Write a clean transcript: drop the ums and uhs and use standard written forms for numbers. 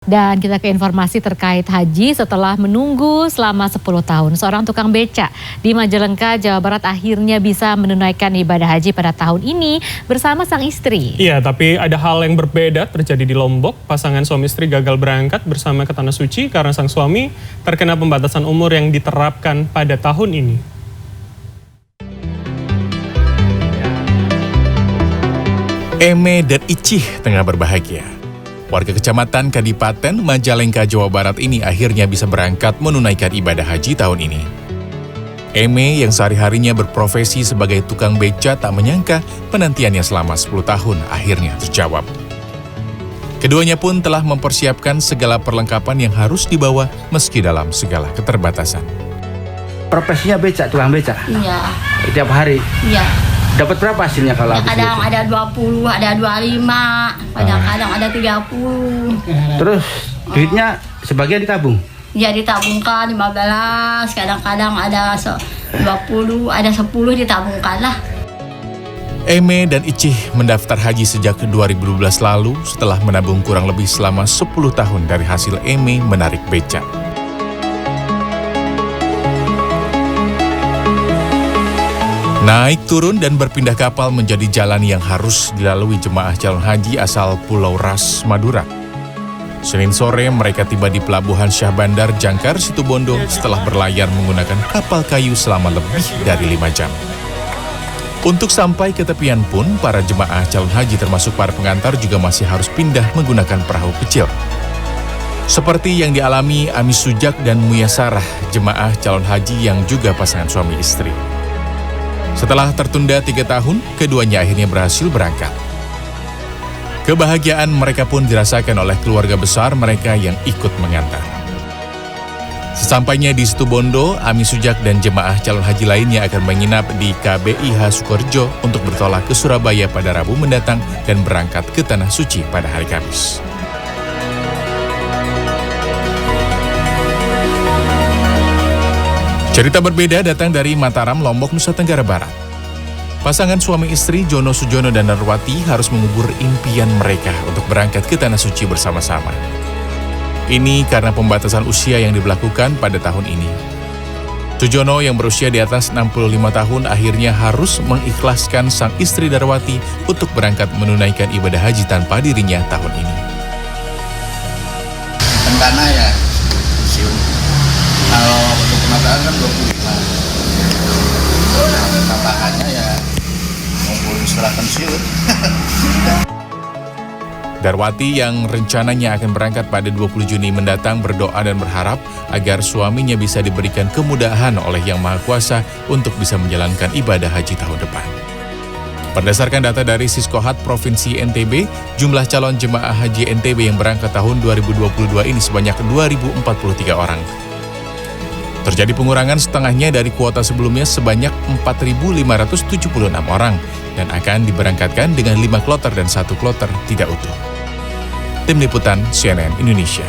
Dan kita ke informasi terkait haji setelah menunggu selama 10 tahun. Seorang tukang beca di Majalengka, Jawa Barat akhirnya bisa menunaikan ibadah haji pada tahun ini bersama sang istri. Iya, tapi ada hal yang berbeda terjadi di Lombok. Pasangan suami istri gagal berangkat bersama ke Tanah Suci karena sang suami terkena pembatasan umur yang diterapkan pada tahun ini. Eme dan Icih tengah berbahagia. Warga kecamatan Kadipaten, Majalengka, Jawa Barat ini akhirnya bisa berangkat menunaikan ibadah haji tahun ini. Eme yang sehari-harinya berprofesi sebagai tukang beca tak menyangka penantiannya selama 10 tahun akhirnya terjawab. Keduanya pun telah mempersiapkan segala perlengkapan yang harus dibawa meski dalam segala keterbatasan. Profesinya beca, tukang beca? Iya. Tiap hari? Iya. Dapat berapa hasilnya kalau habis Kadang beca? ada 20, ada 25, kadang-kadang ada 30. Terus duitnya sebagian ditabung? Ya ditabungkan 15, kadang-kadang ada 20, ada 10 ditabungkan lah. Eme dan Icih mendaftar haji sejak 2012 lalu setelah menabung kurang lebih selama 10 tahun dari hasil Eme menarik beca. Naik turun dan berpindah kapal menjadi jalan yang harus dilalui jemaah calon haji asal Pulau Ras, Madura. Senin sore mereka tiba di Pelabuhan Syah Bandar, Jangkar, Situbondo setelah berlayar menggunakan kapal kayu selama lebih dari 5 jam. Untuk sampai ke tepian pun, para jemaah calon haji termasuk para pengantar juga masih harus pindah menggunakan perahu kecil. Seperti yang dialami Ami Sujak dan Muya Sarah, jemaah calon haji yang juga pasangan suami istri. Setelah tertunda 3 tahun, keduanya akhirnya berhasil berangkat. Kebahagiaan mereka pun dirasakan oleh keluarga besar mereka yang ikut mengantar. Sesampainya di Situbondo, Ami Sujak dan jemaah calon haji lainnya akan menginap di KBIH Sukorejo untuk bertolak ke Surabaya pada Rabu mendatang dan berangkat ke Tanah Suci pada hari Kamis. Cerita berbeda datang dari Mataram, Lombok, Nusa Tenggara Barat. Pasangan suami istri Jono Sujono dan Narwati harus mengubur impian mereka untuk berangkat ke Tanah Suci bersama-sama. Ini karena pembatasan usia yang diberlakukan pada tahun ini. Sujono yang berusia di atas 65 tahun akhirnya harus mengikhlaskan sang istri Darwati untuk berangkat menunaikan ibadah haji tanpa dirinya tahun ini. Rencana ya pensiun. Kalau untuk penataan kan 25. Tambahannya ya ngumpulin setelah pensiun. Darwati yang rencananya akan berangkat pada 20 Juni mendatang berdoa dan berharap agar suaminya bisa diberikan kemudahan oleh Yang Maha Kuasa untuk bisa menjalankan ibadah haji tahun depan. Berdasarkan data dari Siskohat Provinsi NTB, jumlah calon jemaah haji NTB yang berangkat tahun 2022 ini sebanyak 2.043 orang. Terjadi pengurangan setengahnya dari kuota sebelumnya sebanyak 4.576 orang dan akan diberangkatkan dengan 5 kloter dan 1 kloter tidak utuh. Tim Liputan CNN Indonesia.